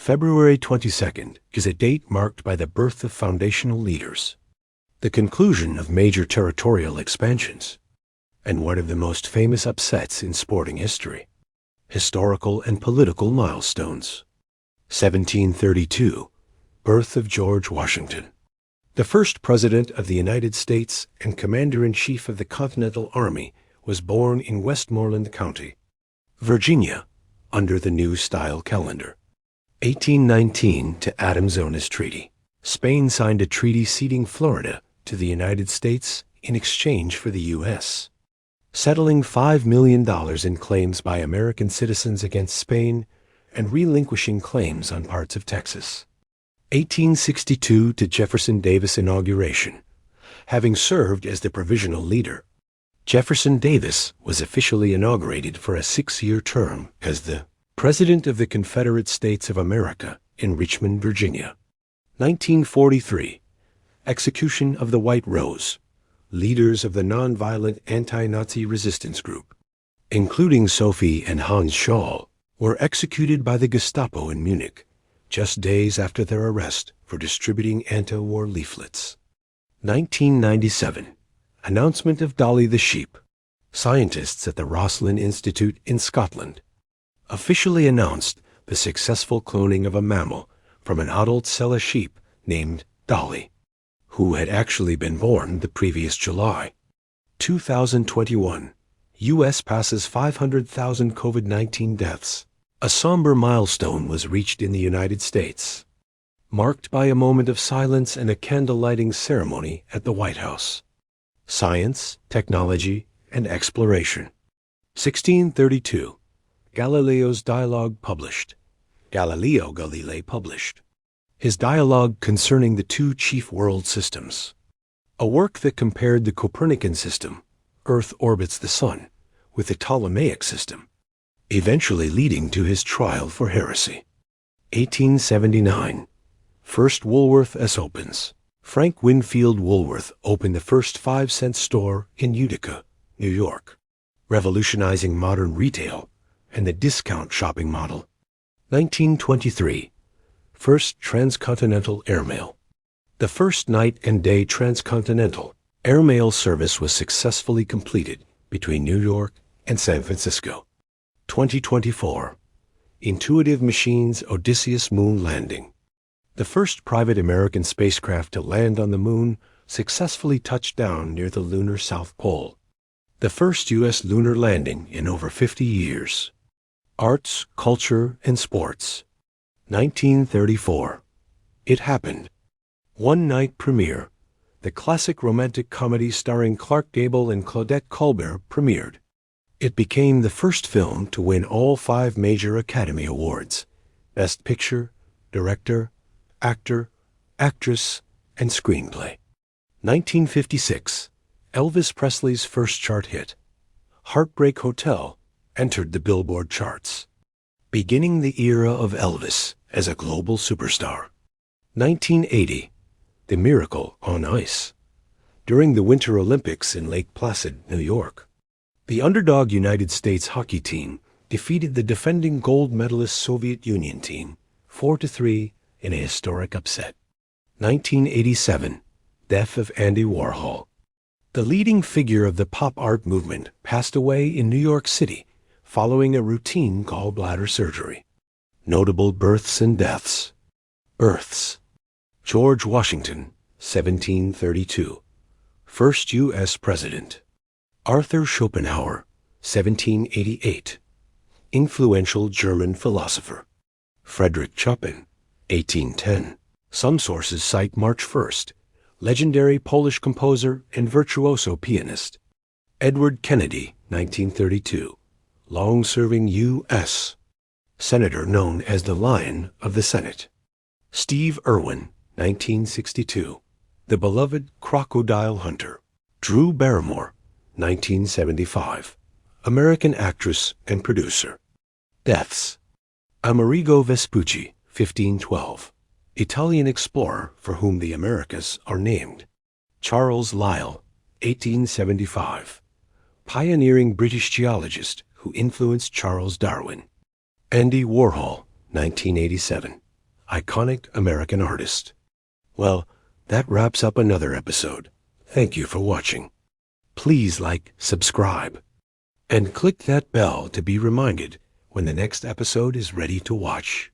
February 22nd is a date marked by the birth of foundational leaders, the conclusion of major territorial expansions, and one of the most famous upsets in sporting history. Historical and political milestones. 1732, birth of George Washington, the first President of the United States and Commander-in-Chief of the Continental Army, was born in Westmoreland County, Virginia, under the New Style calendar. 1819 to Adams Onis Treaty. Spain signed a treaty ceding Florida to the United States in exchange for the U.S., settling $5 million in claims by American citizens against Spain and relinquishing claims on parts of Texas. 1862 to Jefferson Davis inauguration. Having served as the provisional leader, Jefferson Davis was officially inaugurated for a 6-year term as the President of the Confederate States of America in Richmond, Virginia. 1943, execution of the White Rose, leaders of the nonviolent anti-Nazi resistance group, including Sophie and Hans Scholl, were executed by the Gestapo in Munich, just days after their arrest for distributing anti-war leaflets. 1997, announcement of Dolly the sheep. Scientists at the Roslin Institute in Scotland officially announced the successful cloning of a mammal from an adult Sela sheep named Dolly, who had actually been born the previous July. 2021, U.S. passes 500,000 COVID-19 deaths. A somber milestone was reached in the United States, marked by a moment of silence and a candle-lighting ceremony at the White House. Science, technology, and exploration. 1632, Galileo's dialogue published. Galileo Galilei published his dialogue concerning the two chief world systems, a work that compared the Copernican system, Earth orbits the Sun, with the Ptolemaic system, eventually leading to his trial for heresy. 1879, first Woolworth S opens. Frank Winfield Woolworth opened the first 5-cent store in Utica, New York, revolutionizing modern retail and the discount shopping model. 1923, first transcontinental airmail. The first night and day transcontinental airmail service was successfully completed between New York and San Francisco. 2024, Intuitive Machines Odysseus moon landing. The first private American spacecraft to land on the moon successfully touched down near the lunar South Pole. The first U.S. lunar landing in over 50 years. Arts, culture, and sports. 1934. It Happened. One night premiere. The classic romantic comedy starring Clark Gable and Claudette Colbert premiered. It became the first film to win all 5 major Academy Awards: Best Picture, Director, Actor, Actress, and Screenplay. 1956. Elvis Presley's first chart hit, Heartbreak Hotel, entered the Billboard charts, beginning the era of Elvis as a global superstar. 1980. The Miracle on Ice. During the Winter Olympics in Lake Placid, New York, the underdog United States hockey team defeated the defending gold medalist Soviet Union team 4-3 in a historic upset. 1987. Death of Andy Warhol. The leading figure of the pop art movement passed away in New York City following a routine gallbladder surgery. Notable births and deaths. Births. George Washington, 1732, first U.S. President. Arthur Schopenhauer, 1788, influential German philosopher. Frederick Chopin, 1810. Some sources cite March 1st, legendary Polish composer and virtuoso pianist. Edward Kennedy, 1932, long-serving U.S. Senator known as the Lion of the Senate. Steve Irwin, 1962, the beloved crocodile hunter. Drew Barrymore, 1975, American actress and producer. Deaths. Amerigo Vespucci, 1512, Italian explorer for whom the Americas are named. Charles Lyell, 1875, pioneering British geologist who influenced Charles Darwin. Andy Warhol, 1987, iconic American artist. Well, that wraps up another episode. Thank you for watching. Please like, subscribe, and click that bell to be reminded when the next episode is ready to watch.